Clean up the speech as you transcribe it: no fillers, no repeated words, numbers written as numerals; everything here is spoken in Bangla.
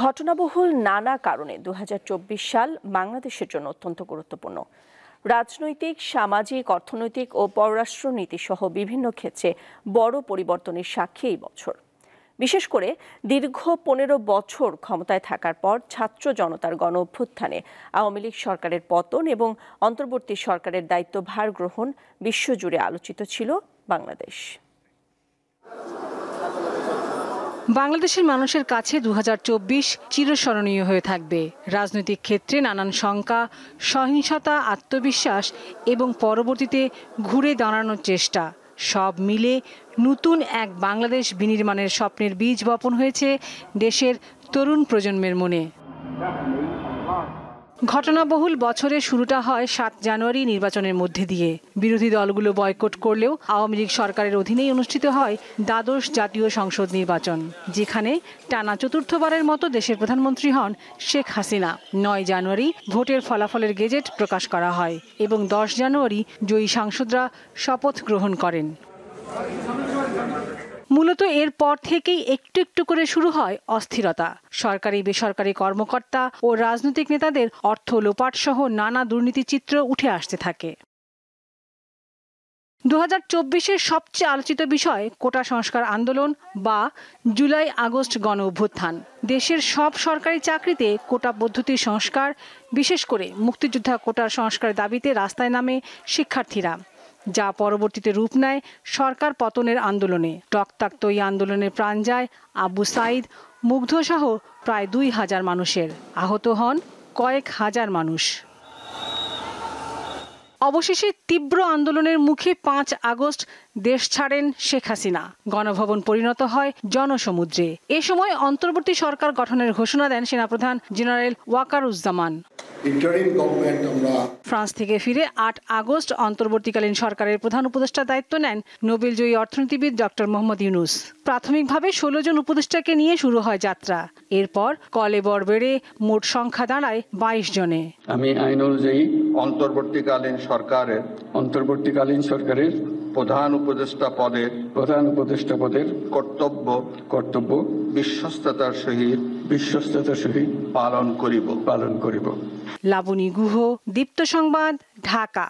ঘটনাবহুল নানা কারণে ২০২৪ সাল বাংলাদেশের জন্য অত্যন্ত গুরুত্বপূর্ণ। রাজনৈতিক, সামাজিক, অর্থনৈতিক ও পররাষ্ট্রনীতি সহ বিভিন্ন ক্ষেত্রে বড় পরিবর্তনের সাক্ষী এই বছর। বিশেষ করে দীর্ঘ ১৫ বছর ক্ষমতায় থাকার পর ছাত্র জনতার গণ অভ্যুত্থানে আওয়ামী লীগ সরকারের পতন এবং অন্তর্বর্তী সরকারের দায়িত্বভার গ্রহণ বিশ্বজুড়ে আলোচিত ছিল বাংলাদেশ। বাংলাদেশের মানুষের কাছে ২০২৪ চিরস্মরণীয় হয়ে থাকবে। রাজনৈতিক ক্ষেত্রে নানান শঙ্কা, সহিংসতা, আত্মবিশ্বাস এবং পরবর্তীতে ঘুরে দাঁড়ানোর চেষ্টা, সব মিলে নতুন এক বাংলাদেশ বিনির্মাণের স্বপ্নের বীজ বপন হয়েছে দেশের তরুণ প্রজন্মের মনে। ঘটনাবহুল বছরের শুরুটা হয় ৭ জানুয়ারি নির্বাচনের মধ্যে দিয়ে। বিরোধী দলগুলো বয়কট করলেও আওয়ামী লীগ সরকারের অধীনেই অনুষ্ঠিত হয় দ্বাদশ জাতীয় সংসদ নির্বাচন, যেখানে টানা চতুর্থবারের মতো দেশের প্রধানমন্ত্রী হন শেখ হাসিনা। ৯ জানুয়ারি ভোটের ফলাফলের গেজেট প্রকাশ করা হয় এবং ১০ জানুয়ারি জয়ী সাংসদরা শপথ গ্রহণ করেন। মূলত এরপর থেকেই একটু একটু করে শুরু হয় অস্থিরতা। সরকারি, বেসরকারি কর্মকর্তা ও রাজনৈতিক নেতাদের অর্থ লোপাট সহ নানা দুর্নীতির চিত্র উঠে আসতে থাকে। ২০২৪-এর সবচেয়ে আলোচিত বিষয় কোটা সংস্কার আন্দোলন বা জুলাই আগস্ট গণ অভ্যুত্থান। দেশের সব সরকারি চাকরিতে কোটা পদ্ধতির সংস্কার, বিশেষ করে মুক্তিযোদ্ধা কোটার সংস্কারের দাবিতে রাস্তায় নামে শিক্ষার্থীরা, যা পরবর্তীতে রূপ নেয় সরকার পতনের আন্দোলনে। রক্তাক্ত এই আন্দোলনে প্রাণ যায় আবু সাইদ, মুগ্ধ সহ প্রায় ২,০০০ মানুষের। আহত হন কয়েক হাজার মানুষ। অবশেষে তীব্র আন্দোলনের মুখে ৫ আগস্ট দেশ ছাড়েন শেখ হাসিনা। গণভবন পরিণত হয় জনসমুদ্রে। এ সময় অন্তর্বর্তী সরকার গঠনের ঘোষণা দেন সেনাপ্রধান জেনারেল ওয়াকারুজ্জামান। ফ্রান্স থেকে ফিরে ৮ আগস্ট অন্তর্বর্তীকালীন সরকারের প্রধান উপদেষ্টার দায়িত্ব নেন নোবেলজয়ী অর্থনীতিবিদ ডক্টর মোহাম্মদ ইউনূস। প্রাথমিকভাবে ১৬ জন উপদেষ্টাকে নিয়ে শুরু হয় যাত্রা। এরপর কলেবর বেড়ে মোট সংখ্যা দাঁড়ায় ২২ জনে। আমি আইন অনুযায়ী অন্তর্বর্তীকালীন সরকারের প্রধান উপদেষ্টা পদের কর্তব্য বিশ্বস্ততার সহিত পালন করিব। লাবণী গুহ, দীপ্ত সংবাদ, ঢাকা।